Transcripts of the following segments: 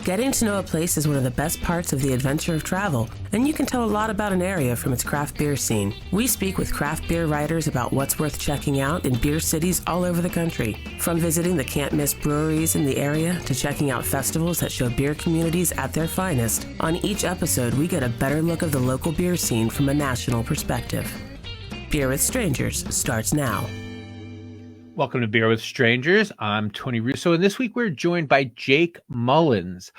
Getting to know a place is one of the best parts of the adventure of travel, and you can tell a lot about an area from its craft beer scene. We speak with craft beer writers about what's worth checking out in beer cities all over the country. From visiting the can't-miss breweries in the area to checking out festivals that show beer communities at their finest, on each episode we get a better look of the local beer scene from a national perspective. Beer with Strangers starts now. Welcome to Beer with Strangers. I'm Tony Russo, and this week we're joined by Jake Mullins.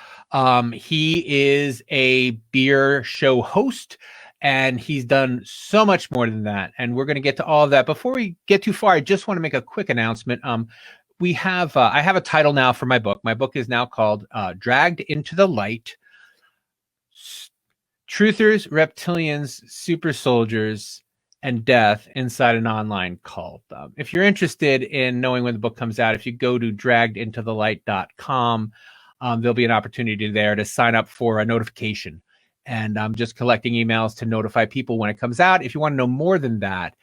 He is a beer show host, and he's done so much more than that, and we're going to get to all of that. Before we get too far, I just want to make a quick announcement. I have a title now for my book. My book is now called Dragged into the Light: Truthers, Reptilians, Super Soldiers, and Death Inside an Online Cult. If you're interested in knowing when the book comes out, if you go to draggedintothelight.com, there'll be an opportunity there to sign up for a notification. And I'm just collecting emails to notify people when it comes out. If you want to know more than that,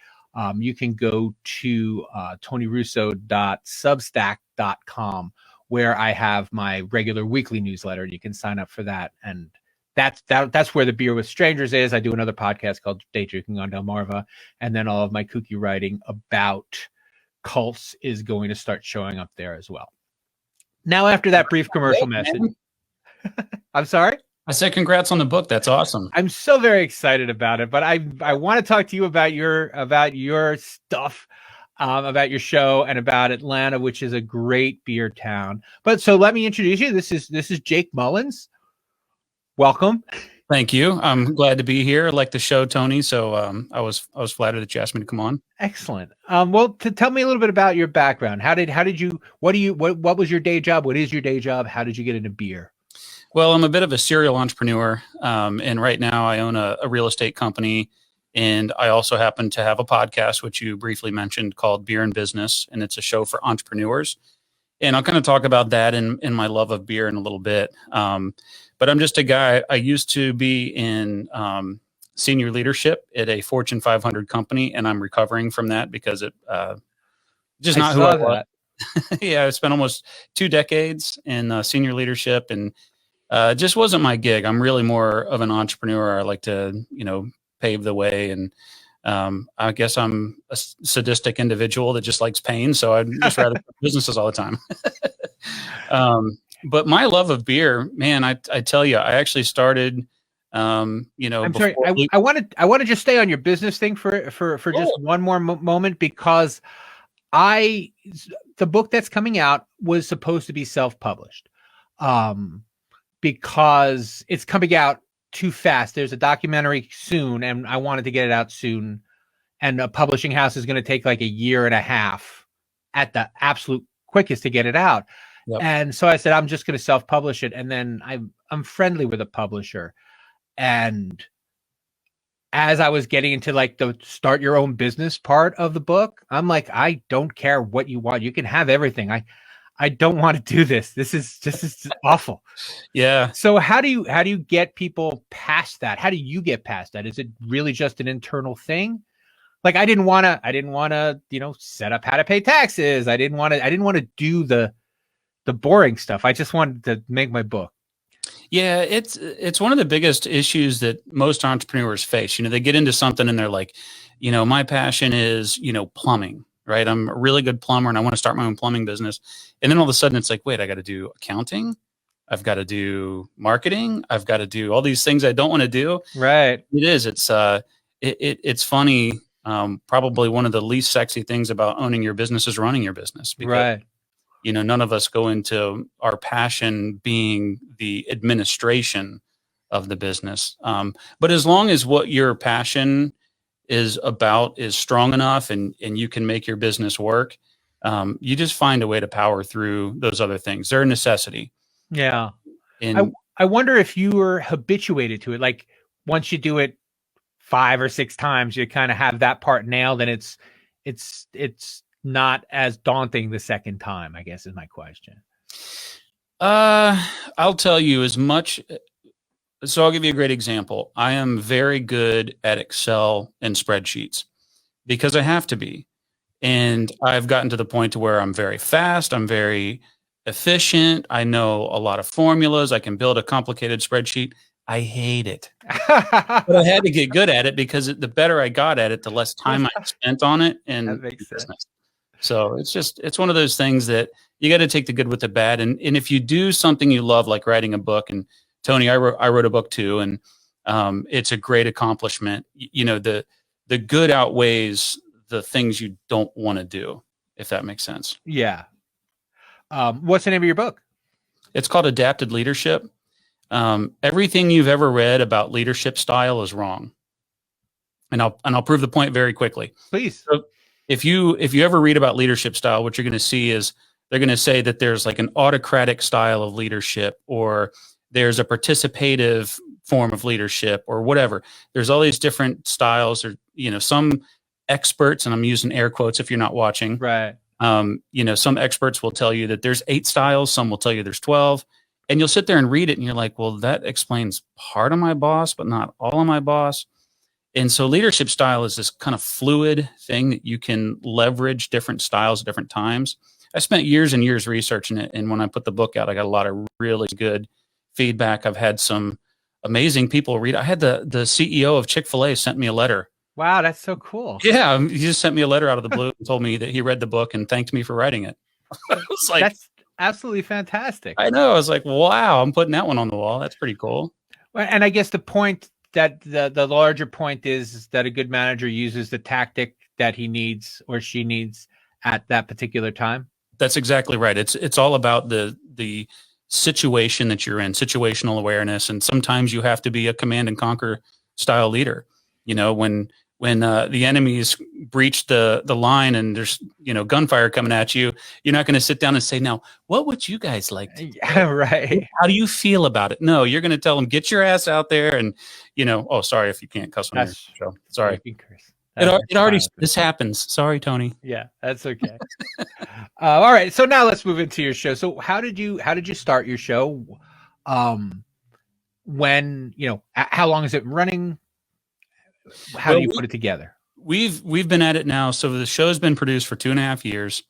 you can go to tonyrusso.substack.com, where I have my regular weekly newsletter. You can sign up for that. And that's where the Beer with Strangers is. I do another podcast called Day Drinking on Delmarva, and then all of my kooky writing about cults is going to start showing up there as well. Now, after that brief commercial message, I'm sorry? I said congrats on the book. That's awesome. I'm so very excited about it, but I want to talk to you about your stuff, about your show, and about Atlanta, which is a great beer town. But so let me introduce you. This is Jake Mullins. Welcome. Thank you. I'm glad to be here. I like the show, Tony. So I was flattered that you asked me to come on. Excellent. Well, tell me a little bit about your background. What was your day job? What is your day job? How did you get into beer? Well, I'm a bit of a serial entrepreneur. And right now I own a real estate company. And I also happen to have a podcast, which you briefly mentioned, called Beer and Business. And it's a show for entrepreneurs. And I'll kind of talk about that in my love of beer in a little bit. But I'm just a guy. I used to be in senior leadership at a Fortune 500 company, and I'm recovering from that because it just not who I was. Yeah, I spent almost 2 decades in senior leadership, and it just wasn't my gig. I'm really more of an entrepreneur. I like to, pave the way, and I guess I'm a sadistic individual that just likes pain. So I'd just rather businesses all the time. But my love of beer, man, I tell you, I actually started, I'm sorry. I want to just stay on your business thing for just one more moment, because the book that's coming out was supposed to be self-published, because it's coming out too fast. There's a documentary soon, and I wanted to get it out soon. And a publishing house is going to take like a year and a half at the absolute quickest to get it out. Yep. And so I said, I'm just going to self-publish it. And then I'm friendly with a publisher. And as I was getting into like the start your own business part of the book, I'm like, I don't care what you want. You can have everything. I don't want to do this. This is awful. Yeah. So how do you get people past that? How do you get past that? Is it really just an internal thing? Like I didn't want to, set up how to pay taxes. I didn't want to do the boring stuff. I just wanted to make my book. Yeah, it's one of the biggest issues that most entrepreneurs face. They get into something and they're like, my passion is, plumbing, right? I'm a really good plumber and I want to start my own plumbing business. And then all of a sudden it's like, wait, I got to do accounting. I've got to do marketing. I've got to do all these things I don't want to do. Right. It is. It's funny. Probably one of the least sexy things about owning your business is running your business. Because, right. None of us go into our passion being the administration of the business. But as long as what your passion is about is strong enough and you can make your business work, you just find a way to power through those other things. They're a necessity. Yeah. And I wonder if you were habituated to it. Like once you do it 5 or 6 times, you kind of have that part nailed, and it's not as daunting the second time, I guess is my question. I'll tell you as much. So I'll give you a great example. I am very good at Excel and spreadsheets because I have to be. And I've gotten to the point to where I'm very fast. I'm very efficient. I know a lot of formulas. I can build a complicated spreadsheet. I hate it. But I had to get good at it because the better I got at it, the less time I spent on it That and makes sense. business. So it's one of those things that you got to take the good with the bad. And if you do something you love, like writing a book, and Tony, I wrote a book too, and it's a great accomplishment. You know, the good outweighs the things you don't want to do, if that makes sense. Yeah. What's the name of your book? It's called Adapted Leadership. Everything you've ever read about leadership style is wrong. And I'll prove the point very quickly. Please. So if you ever read about leadership style, what you're going to see is they're going to say that there's like an autocratic style of leadership, or there's a participative form of leadership, or whatever. There's all these different styles, or, you know, some experts, and I'm using air quotes if you're not watching. Right. You know, some experts will tell you that there's 8 styles. Some will tell you there's 12. And you'll sit there and read it and you're like, well, that explains part of my boss, but not all of my boss. And so leadership style is this kind of fluid thing that you can leverage different styles at different times. I spent years and years researching it. And when I put the book out, I got a lot of really good feedback. I've had some amazing people read. I had the CEO of Chick-fil-A sent me a letter. Wow, that's so cool. Yeah, he just sent me a letter out of the blue and told me that he read the book and thanked me for writing it. I was like, That's absolutely fantastic. I know. I was like, wow, I'm putting that one on the wall. That's pretty cool. Well, and I guess the point that the larger point is that a good manager uses the tactic that he needs or she needs at that particular time. That's exactly right. It's all about the situation that you're in, situational awareness, and sometimes you have to be a command and conquer style leader. You know, when the enemies breach the line and there's, you know, gunfire coming at you, you're not going to sit down and say, now, what would you guys like to do? Yeah, right. How do you feel about it? No, you're going to tell them, get your ass out there. And, you know, oh, sorry if you can't cuss on your show. Sorry. It already, this happens. Sorry, Tony. Yeah, that's okay. All right. So now let's move into your show. So how did you start your show? When, you know, how long is it running? How do you put it together? We've been at it now. So the show's been produced for 2.5 years.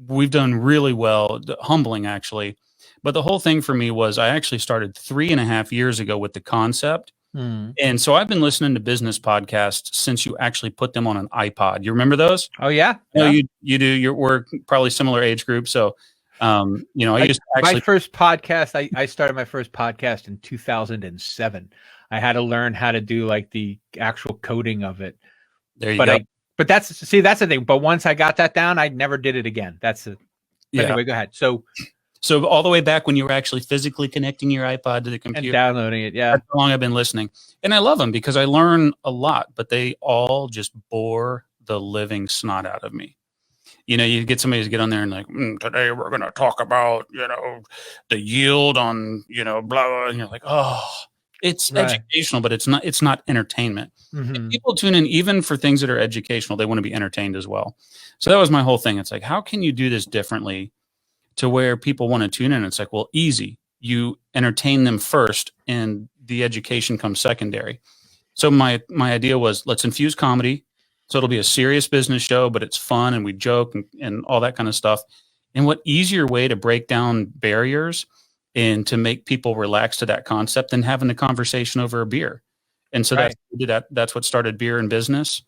We've done really well, humbling actually. But the whole thing for me was I actually started 3.5 years ago with the concept. And so I've been listening to business podcasts since you actually put them on an iPod. You remember those? Oh yeah. No, you do. We're probably similar age group. So, you know, I used to actually, my first podcast. I started my first podcast in 2007. I had to learn how to do like the actual coding of it. There you go. But that's the thing. But once I got that down, I never did it again. That's it. Yeah. Anyway, go ahead. So all the way back when you were actually physically connecting your iPod to the computer and downloading it. Yeah. That's how long I've been listening. And I love them because I learn a lot, but they all just bore the living snot out of me. You know, you get somebody to get on there and like, today we're going to talk about, you know, the yield on, you know, blah, blah. And you're like, oh, it's educational, but it's not entertainment. And people tune in even for things that are educational. They want to be entertained as well. So that was my whole thing. It's like, how can you do this differently to where people want to tune in? It's like, well, easy. You entertain them first and the education comes secondary. So my idea was, let's infuse comedy. So it'll be a serious business show, but it's fun and we joke and all that kind of stuff. And what easier way to break down barriers and to make people relax to that concept than having a conversation over a beer. And so that's what started Beer and Business.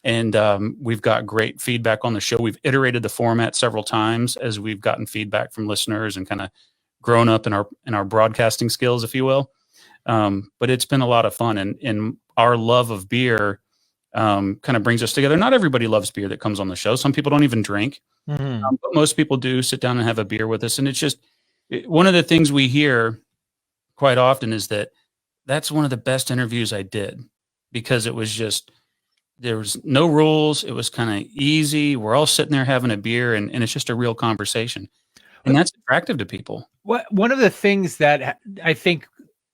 And we've got great feedback on the show. We've iterated the format several times as we've gotten feedback from listeners and kind of grown up in our broadcasting skills, if you will. But it's been a lot of fun. And our love of beer kind of brings us together. Not everybody loves beer that comes on the show. Some people don't even drink. But most people do sit down and have a beer with us. And it's just one of the things we hear quite often is that's one of the best interviews I did because it was just, there was no rules. It was kind of easy. We're all sitting there having a beer and it's just a real conversation. And that's attractive to people. One of the things that I think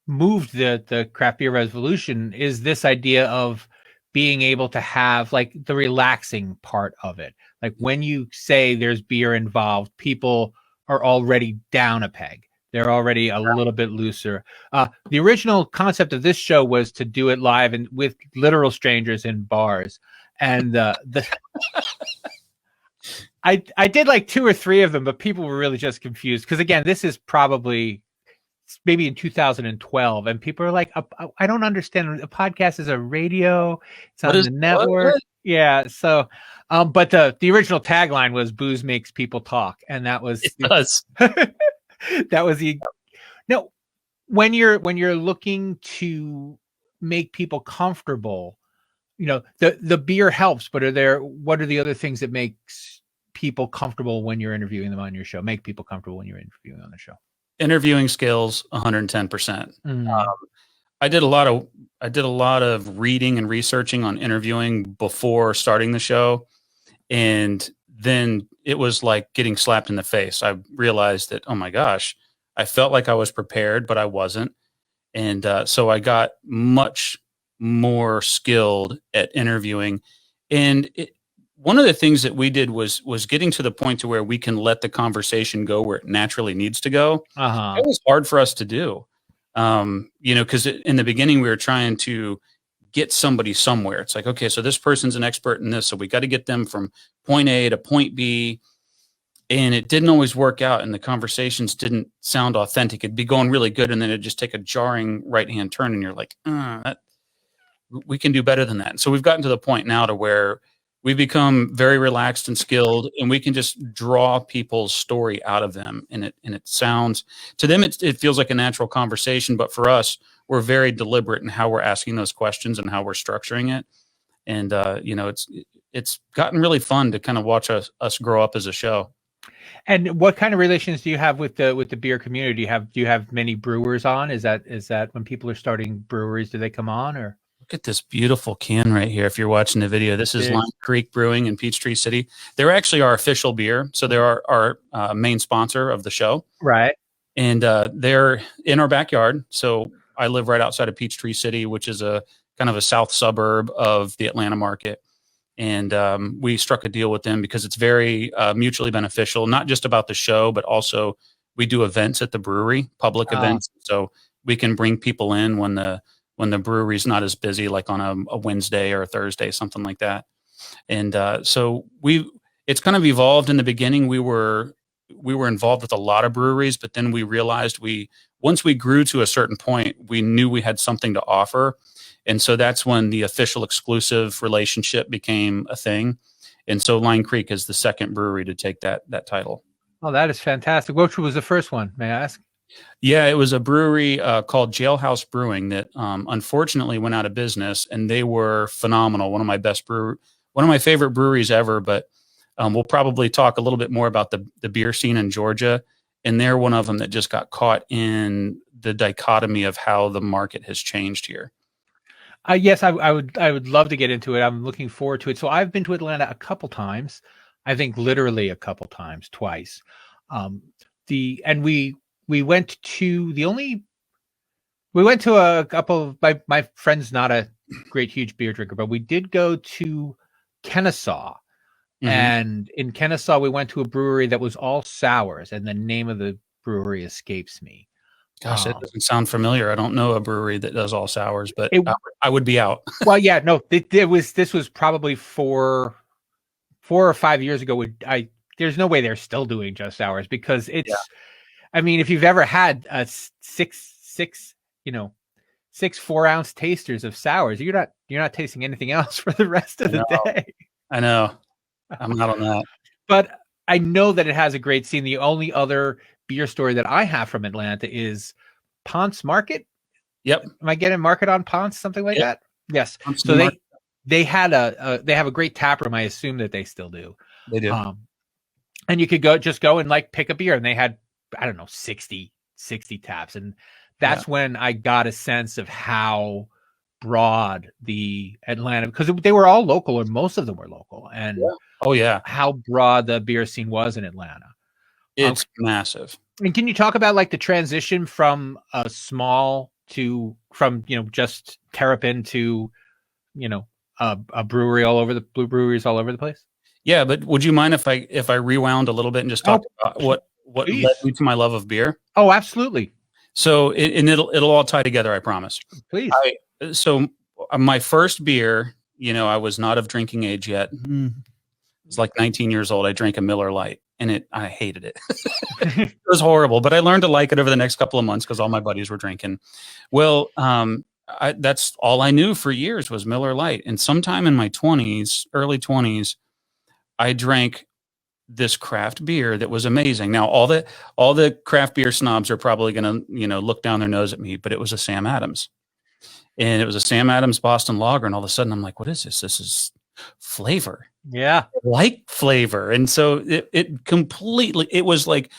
moved the craft beer revolution is this idea of being able to have like the relaxing part of it. Like when you say there's beer involved, people are already down a peg. They're already a little bit looser. The original concept of this show was to do it live and with literal strangers in bars. And I did like 2 or 3 of them, but people were really just confused because again, this is probably maybe in 2012, and people are like, I don't understand. A podcast is a radio. It's on the network. What? Yeah. So, but the original tagline was "Booze makes people talk," and that was it does. That was the no. When you're looking to make people comfortable, you know, the beer helps, but what are the other things that makes people comfortable when you're interviewing them on your show? Make people comfortable when you're interviewing on the show. Interviewing skills, 110%. I did a lot of reading and researching on interviewing before starting the show, and then it was like getting slapped in the face. I realized that, oh my gosh, I felt like I was prepared, but I wasn't, and so I got much more skilled at interviewing. And one of the things that we did was getting to the point to where we can let the conversation go where it naturally needs to go. It was hard for us to do, you know, because in the beginning we were trying to get somebody somewhere. It's like, okay, so this person's an expert in this, so we got to get them from point A to point B, and it didn't always work out, and the conversations didn't sound authentic. It'd be going really good, and then it'd just take a jarring right-hand turn, and you're like, we can do better than that. And so we've gotten to the point now to where we've become very relaxed and skilled, and we can just draw people's story out of them. And it sounds to them, it feels like a natural conversation, but for us, we're very deliberate in how we're asking those questions and how we're structuring it. And, you know, it's gotten really fun to kind of watch us grow up as a show. And what kind of relations do you have with the beer community? Do you have many brewers on? Is that when people are starting breweries, do they come on? Or look at this beautiful can right here. If you're watching the video, this is Lime Creek Brewing in Peachtree City. They're actually our official beer. So they're our main sponsor of the show. Right. And they're in our backyard. So I live right outside of Peachtree City, which is a kind of a south suburb of the Atlanta market. And we struck a deal with them because it's very mutually beneficial, not just about the show, but also we do events at the brewery, public events. So we can bring people in when the brewery's not as busy, like on a Wednesday or a Thursday, something like that. And so it's kind of evolved. In the beginning, we were involved with a lot of breweries, but then we realized once we grew to a certain point, we knew we had something to offer. And so that's when the official exclusive relationship became a thing. And so Line Creek is the second brewery to take that title. Oh, that is fantastic. Which was the first one, may I ask? Yeah, it was a brewery called Jailhouse Brewing that unfortunately went out of business, and they were phenomenal. One of my favorite breweries ever. But we'll probably talk a little bit more about the beer scene in Georgia, and they're one of them that just got caught in the dichotomy of how the market has changed here. Yes, I would love to get into it. I'm looking forward to it. So I've been to Atlanta a couple times. I think literally a couple times, twice. We went to a couple of my friend's not a great huge beer drinker, but we did go to Kennesaw. Mm-hmm. And in Kennesaw, we went to a brewery that was all sours, and the name of the brewery escapes me. Gosh, that doesn't sound familiar. I don't know a brewery that does all sours, but I would be out. Well, yeah, no, this was probably 4 or 5 years ago. There's no way they're still doing just sours because it's. Yeah. I mean, if you've ever had a six 4-ounce tasters of sours, you're not tasting anything else for the rest of the day. I know. I'm not on that. But I know that it has a great scene. The only other beer story that I have from Atlanta is Ponce Market. Yep. Am I getting Market on Ponce, something like that? Yes. Ponce so they have a great tap room. I assume that they still do. They do. And you could go and like pick a beer, and they had, I don't know, 60 taps. And that's when I got a sense of how broad the Atlanta, because they were all local, or most of them were local. And how broad the beer scene was in Atlanta. It's massive. And can you talk about like the transition from a small from just Terrapin to, a brewery breweries all over the place? Yeah, but would you mind if I rewound a little bit and just talk about what led me to my love of beer? Oh, absolutely. So it'll all tie together, I promise. Please. So my first beer, I was not of drinking age yet. was like 19 years old. I drank a Miller Lite, and I hated it. It was horrible, but I learned to like it over the next couple of months because all my buddies were drinking. Well, that's all I knew for years was Miller Lite. And sometime in my 20s, early 20s, I drank this craft beer that was amazing. Now, all the craft beer snobs are probably going to, look down their nose at me, but it was a Sam Adams. And it was a Sam Adams Boston Lager. And all of a sudden I'm like, what is this? This is flavor. Yeah. I like flavor. And so it was like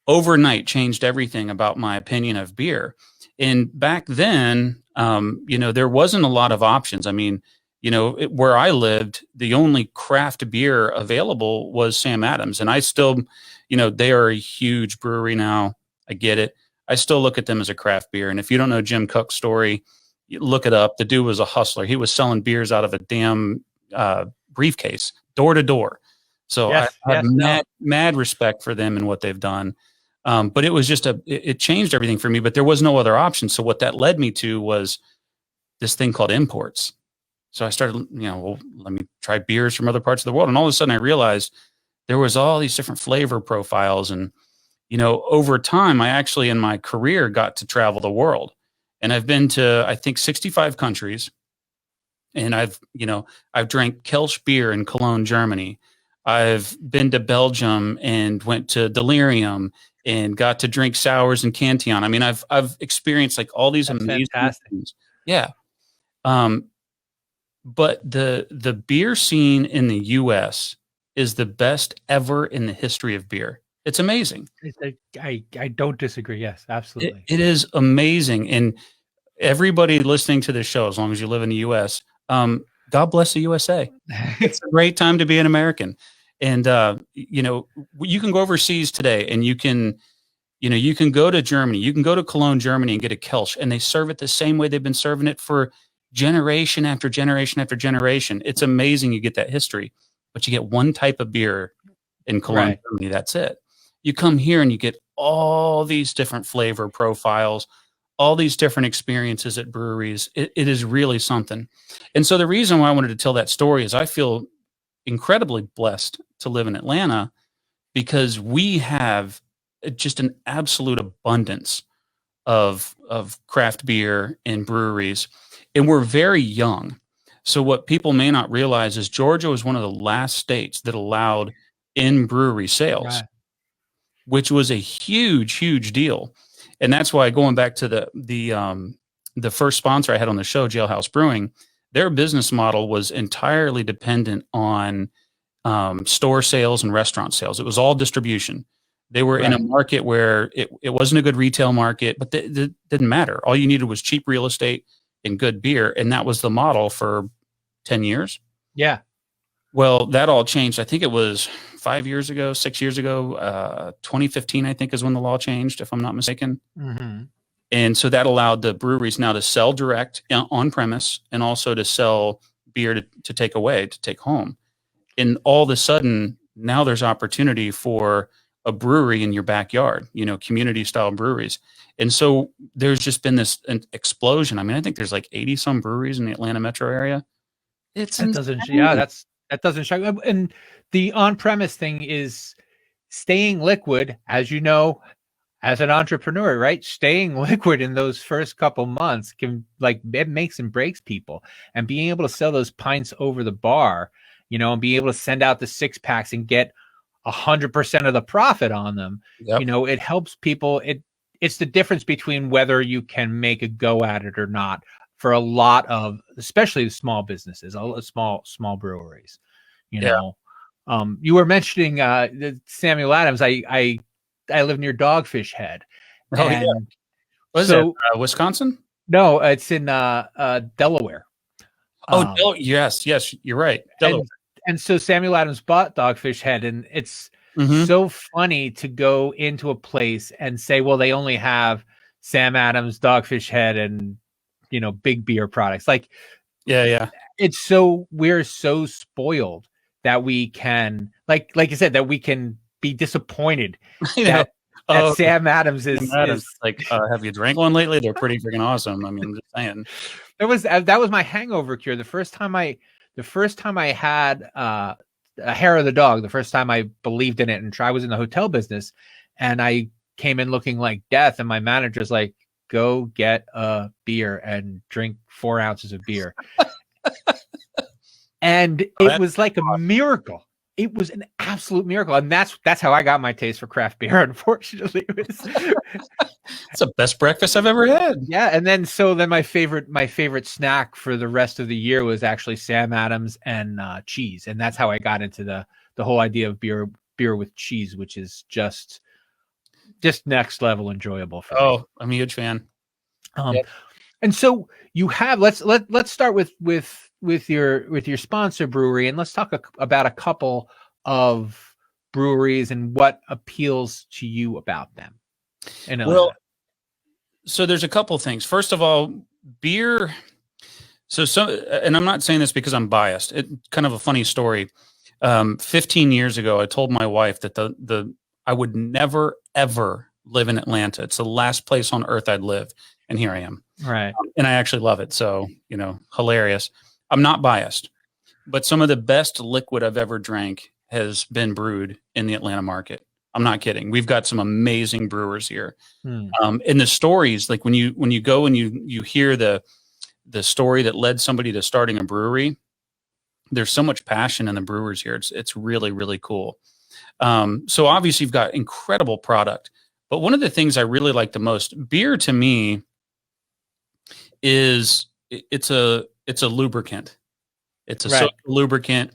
overnight changed everything about my opinion of beer. And back then, there wasn't a lot of options. I mean, where I lived, the only craft beer available was Sam Adams. And I still, they are a huge brewery now. I get it. I still look at them as a craft beer. And if you don't know Jim Cook's story, you look it up. The dude was a hustler. He was selling beers out of a damn briefcase, door to door. So Yes, I have yes, mad respect for them and what they've done. But it was just it changed everything for me, but there was no other option. So what that led me to was this thing called imports. So I started, well, let me try beers from other parts of the world. And all of a sudden I realized there was all these different flavor profiles. And, over time, I actually in my career got to travel the world. And I've been to, I think, 65 countries. And I've drank Kelch beer in Cologne, Germany. I've been to Belgium and went to Delirium and got to drink sours in Cantillon. I mean, I've experienced like all these amazing things. Yeah. But the beer scene in the US is the best ever in the history of beer. It's amazing. I don't disagree. Yes, absolutely. It is amazing. And everybody listening to this show, as long as you live in the US, God bless the USA. It's a great time to be an American. And, you can go overseas today and you can go to Germany, you can go to Cologne, Germany and get a Kelch, and they serve it the same way they've been serving it for generation after generation after generation. It's amazing. You get that history, but you get one type of beer in Cologne, right. Germany. That's it. You come here and you get all these different flavor profiles, all these different experiences at breweries. It is really something. And so the reason why I wanted to tell that story is I feel incredibly blessed to live in Atlanta because we have just an absolute abundance of craft beer and breweries. And we're very young. So what people may not realize is Georgia was one of the last states that allowed in-brewery sales, right. Which was a huge, huge deal. And that's why, going back to the first sponsor I had on the show, Jailhouse Brewing, their business model was entirely dependent on store sales and restaurant sales. It was all distribution. They were right. In a market where it wasn't a good retail market, but it didn't matter. All you needed was cheap real estate and good beer. And that was the model for 10 years. Yeah. Well, that all changed. I think it was 6 years ago, 2015, I think is when the law changed, if I'm not mistaken. Mm-hmm. And so that allowed the breweries now to sell direct on premise and also to sell beer to take away, to take home. And all of a sudden, now there's opportunity for a brewery in your backyard, community style breweries. And so there's just been this explosion. I mean, I think there's like 80 some breweries in the Atlanta metro area. That doesn't shock. And the on-premise thing is staying liquid, as you know, as an entrepreneur, right? Staying liquid in those first couple months can it makes and breaks people. And being able to sell those pints over the bar, and be able to send out the 6-packs and get 100% of the profit on them, yep. It helps people. It's the difference between whether you can make a go at it or not for a lot of, especially the small businesses, small breweries. You were mentioning Samuel Adams. I live near Dogfish Head. Oh, yeah. What is it? Wisconsin? No, it's in Delaware. Oh, yes, you're right. Delaware. And so Samuel Adams bought Dogfish Head, and it's so funny to go into a place and say, well, they only have Sam Adams, Dogfish Head, and big beer products. Yeah. We're so spoiled that we can, like you said, that we can be disappointed that Sam Adams is have you drank one lately? They're pretty freaking awesome. I mean, I'm just saying. That was my hangover cure. The first time I had a hair of the dog. The first time I believed in it, and I was in the hotel business, and I came in looking like death, and my manager's like, "Go get a beer and drink 4 ounces of beer." And it was like a miracle. It was an absolute miracle, and that's how I got my taste for craft beer. Unfortunately, it's the best breakfast I've ever had. Yeah, and then my favorite snack for the rest of the year was actually Sam Adams and cheese, and that's how I got into the whole idea of beer with cheese, which is just next level enjoyable for me. I'm a huge fan. Yep. And so you have let's start with your sponsor brewery, and let's talk about a couple of breweries and what appeals to you about them. Well, so there's a couple things. First of all, beer. And I'm not saying this because I'm biased. It kind of a funny story. 15 years ago, I told my wife that I would never ever live in Atlanta. It's the last place on earth I'd live, and here I am. Right. And I actually love it. So, hilarious. I'm not biased, but some of the best liquid I've ever drank has been brewed in the Atlanta market. I'm not kidding. We've got some amazing brewers here. And the stories, like when you go and you hear the story that led somebody to starting a brewery, there's so much passion in the brewers here. It's really, really cool. So obviously you've got incredible product, but one of the things I really like the most, beer to me it's a lubricant. It's a social lubricant.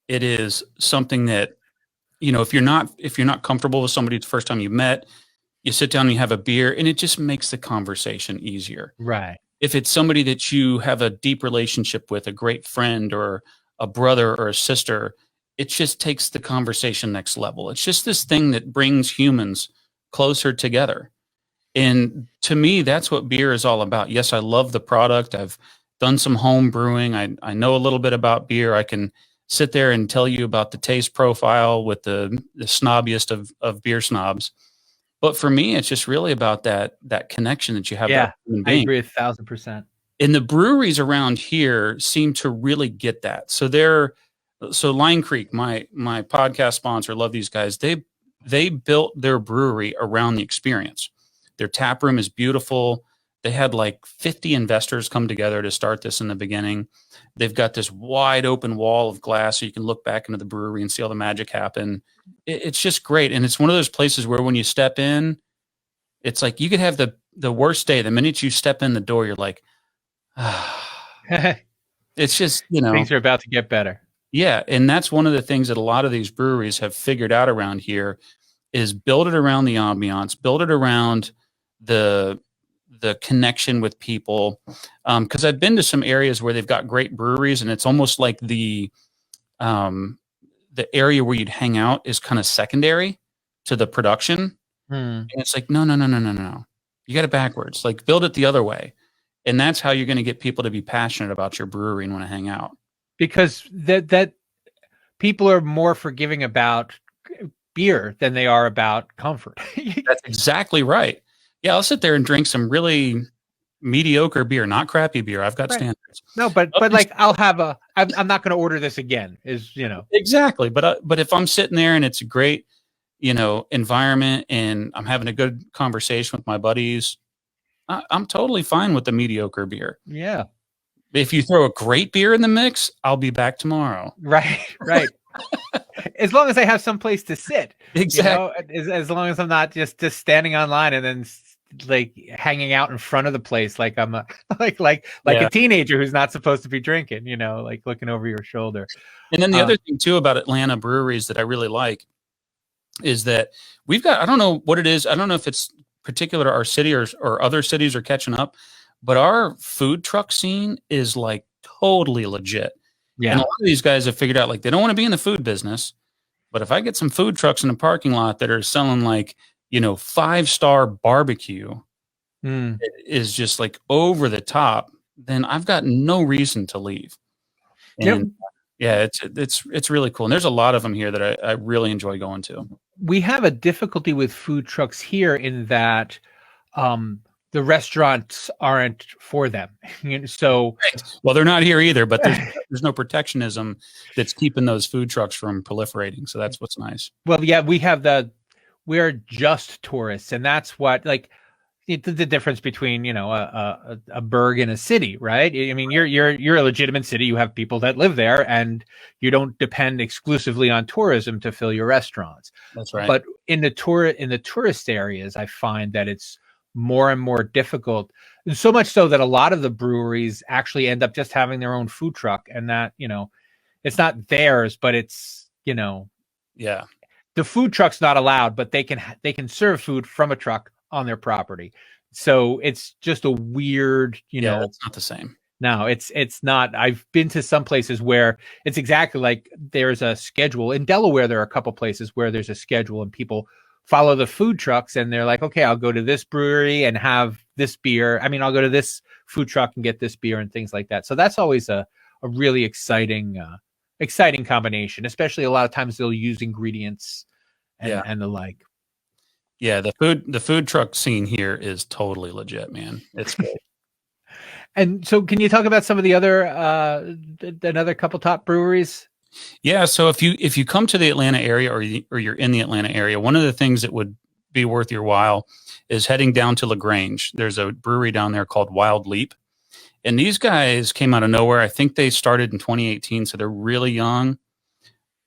It is something that, if you're not comfortable with somebody the first time you met, you sit down and you have a beer, and it just makes the conversation easier. Right. If it's somebody that you have a deep relationship with, a great friend or a brother or a sister, it just takes the conversation next level. It's just this thing that brings humans closer together. And to me, that's what beer is all about. Yes, I love the product. I've done some home brewing. I know a little bit about beer. I can sit there and tell you about the taste profile with the snobbiest of beer snobs. But for me, it's just really about that connection that you have. Yeah, I agree 1,000%. And the breweries around here seem to really get that. So Line Creek, my podcast sponsor, love these guys. They built their brewery around the experience. Their tap room is beautiful. They had like 50 investors come together to start this in the beginning. They've got this wide open wall of glass so you can look back into the brewery and see all the magic happen. It's just great. And it's one of those places where when you step in, it's like you could have the worst day. The minute you step in the door, you're like, it's just, things are about to get better. Yeah. And that's one of the things that a lot of these breweries have figured out around here is build it around the ambiance, build it around the connection with people. Because I've been to some areas where they've got great breweries, and it's almost like the area where you'd hang out is kind of secondary to the production. And it's like, no. You got it backwards. Like build it the other way. And that's how you're going to get people to be passionate about your brewery and want to hang out. Because that people are more forgiving about beer than they are about comfort. That's exactly right. Yeah, I'll sit there and drink some really mediocre beer, not crappy beer. I've got standards. No, but like I'm not going to order this again. Exactly. But if I'm sitting there and it's a great, environment and I'm having a good conversation with my buddies, I'm totally fine with the mediocre beer. Yeah. If you throw a great beer in the mix, I'll be back tomorrow. Right. As long as I have some place to sit. Exactly. As long as I'm not just standing online and then like hanging out in front of the place like I'm a teenager who's not supposed to be drinking, like looking over your shoulder. And then the other thing too about Atlanta breweries that I really like is that we've got, I don't know what it is. I don't know if it's particular to our city or other cities are catching up, but our food truck scene is like totally legit. Yeah. And a lot of these guys have figured out like they don't want to be in the food business, but if I get some food trucks in the parking lot that are selling like, 5-star barbecue is just like over the top, then I've got no reason to leave. And yeah, it's really cool. And there's a lot of them here that I really enjoy going to. We have a difficulty with food trucks here in that the restaurants aren't for them. So, right. Well, they're not here either, but there's no protectionism that's keeping those food trucks from proliferating. So that's what's nice. well, yeah, we're just tourists, and that's what the difference between a burg and a city, right? I mean, you're a legitimate city. You have people that live there, and you don't depend exclusively on tourism to fill your restaurants. That's right. But in the tourist areas, I find that it's more and more difficult, and so much so that a lot of the breweries actually end up just having their own food truck, and that it's not theirs, but it's yeah. the food truck's not allowed, but they can serve food from a truck on their property. So it's just a weird, it's not the same. No, it's not. I've been to some places where it's exactly like there's a schedule. In Delaware, there are a couple places where there's a schedule and people follow the food trucks and they're like, okay, I'll go to this brewery and have this beer. I mean, I'll go to this food truck and get this beer and things like that. So that's always a really exciting combination, especially a lot of times they'll use ingredients and the like. Yeah, the food truck scene here is totally legit, man. It's great. And so can you talk about some of the other another couple top breweries? Yeah, so if you come to the Atlanta area or you're in the Atlanta area, one of the things that would be worth your while is heading down to LaGrange. There's a brewery down there called Wild Leap. And these guys came out of nowhere. I think they started in 2018, so they're really young.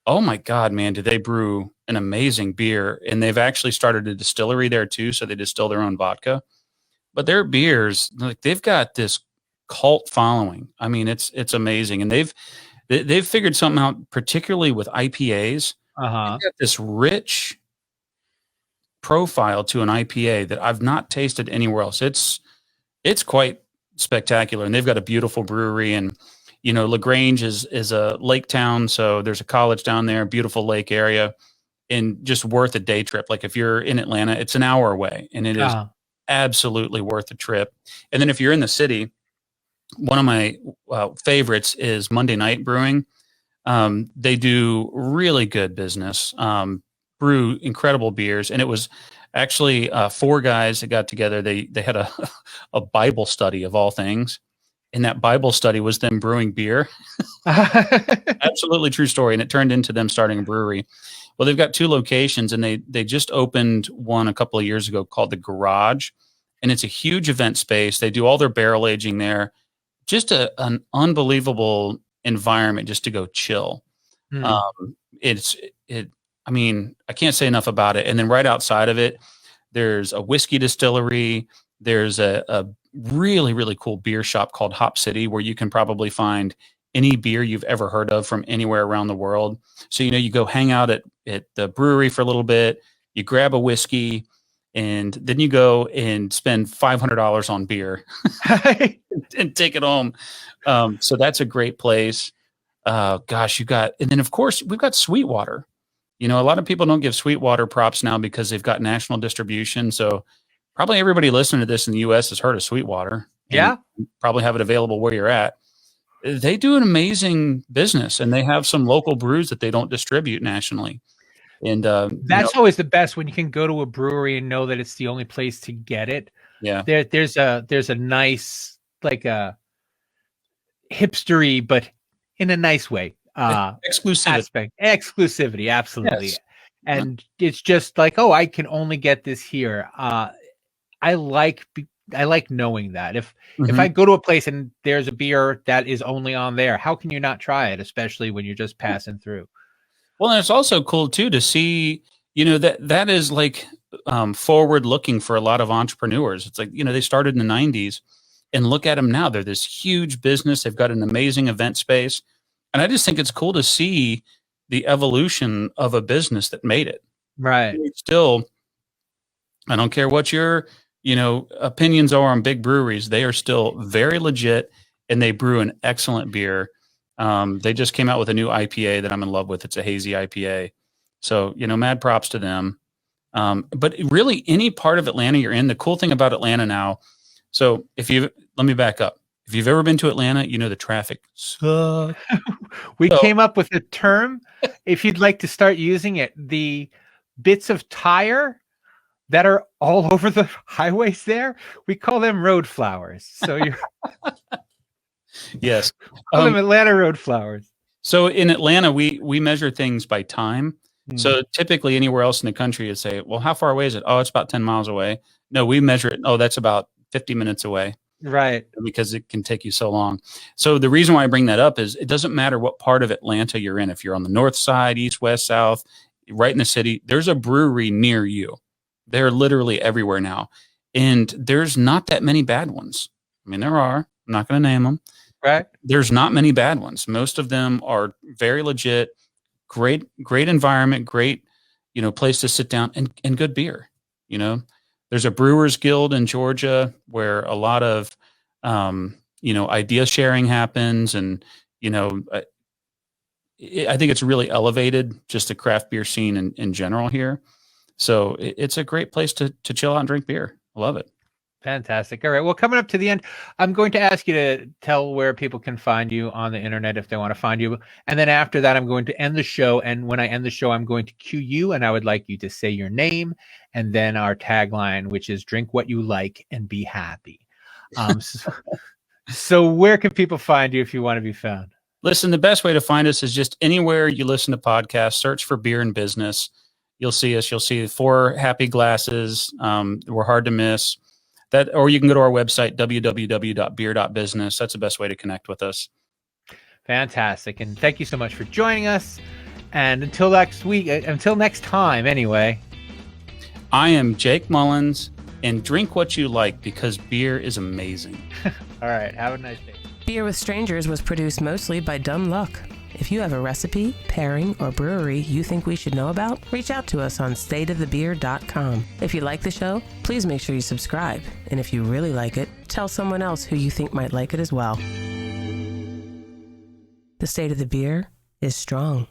Oh my God, man, did they brew an amazing beer. And they've actually started a distillery there too, so they distill their own vodka. But their beers, they've got this cult following. I mean, it's amazing. And they've figured something out, particularly with IPAs. They've got this rich profile to an IPA that I've not tasted anywhere else. It's quite spectacular, and they've got a beautiful brewery. And LaGrange is a lake town, so there's a college down there, beautiful lake area, and just worth a day trip. Like if you're in Atlanta, it's an hour away, and it is absolutely worth a trip. And then if you're in the city, one of my favorites is Monday Night Brewing. They do really good business, brew incredible beers, and it was actually 4 guys that got together. They had a Bible study of all things, and that Bible study was them brewing beer. Absolutely true story, and it turned into them starting a brewery. Well, they've got 2 locations, and they just opened one a couple of years ago called The Garage, and it's a huge event space. They do all their barrel aging there. Just an unbelievable environment just to go chill. I mean, I can't say enough about it. And then right outside of it, there's a whiskey distillery. There's a really, really cool beer shop called Hop City, where you can probably find any beer you've ever heard of from anywhere around the world. So, you go hang out at the brewery for a little bit, you grab a whiskey, and then you go and spend $500 on beer and take it home. So that's a great place. And then of course we've got Sweetwater. A lot of people don't give Sweetwater props now because they've got national distribution. So probably everybody listening to this in the US has heard of Sweetwater. Yeah. Probably have it available where you're at. They do an amazing business, and they have some local brews that they don't distribute nationally. And that's always the best, when you can go to a brewery and know that it's the only place to get it. Yeah. There's a nice, like a hipstery, but in a nice way. Exclusivity. Absolutely. Yes. And it's just like, oh, I can only get this here. I like knowing that if I go to a place and there's a beer that is only on there, how can you not try it? Especially when you're just passing through. Well, and it's also cool too to see, that is like forward looking for a lot of entrepreneurs. It's like, they started in the 90s, and look at them now. They're this huge business. They've got an amazing event space. And I just think it's cool to see the evolution of a business that made it. Right. Still, I don't care what your, opinions are on big breweries. They are still very legit, and they brew an excellent beer. They just came out with a new IPA that I'm in love with. It's a hazy IPA. So, mad props to them. But really any part of Atlanta you're in, the cool thing about Atlanta now. So let me back up. If you've ever been to Atlanta, the traffic sucks. We came up with a term, if you'd like to start using it, the bits of tire that are all over the highways there, we call them road flowers. So you're Yes. call them Atlanta road flowers. So in Atlanta, we measure things by time. Mm. So typically anywhere else in the country, you'd say, well, how far away is it? Oh, it's about 10 miles away. No, we measure it. Oh, that's about 50 minutes away. Right. Because it can take you so long. So the reason why I bring that up is it doesn't matter what part of Atlanta you're in. If you're on the north side, east, west, south, right in the city, there's a brewery near you. They're literally everywhere now. And there's not that many bad ones. I mean, there are. I'm not going to name them. Right. There's not many bad ones. Most of them are very legit, great environment, great, place to sit down and good beer. There's a Brewers Guild in Georgia where a lot of, idea sharing happens. And, I think it's really elevated just the craft beer scene in general here. So it's a great place to chill out and drink beer. I love it. Fantastic. All right. Well, coming up to the end, I'm going to ask you to tell where people can find you on the internet if they want to find you. And then after that, I'm going to end the show. And when I end the show, I'm going to cue you, and I would like you to say your name and then our tagline, which is drink what you like and be happy. So where can people find you if you want to be found? Listen, the best way to find us is just anywhere you listen to podcasts, search for Beer and Business. You'll see us. You'll see 4 happy glasses. We're hard to miss. Or you can go to our website, www.beer.business. That's the best way to connect with us. Fantastic. And thank you so much for joining us. And until next time, anyway. I am Jake Mullins, and drink what you like because beer is amazing. All right. Have a nice day. Beer with Strangers was produced mostly by Dumb Luck. If you have a recipe, pairing, or brewery you think we should know about, reach out to us on stateofthebeer.com. If you like the show, please make sure you subscribe. And if you really like it, tell someone else who you think might like it as well. The State of the Beer is strong.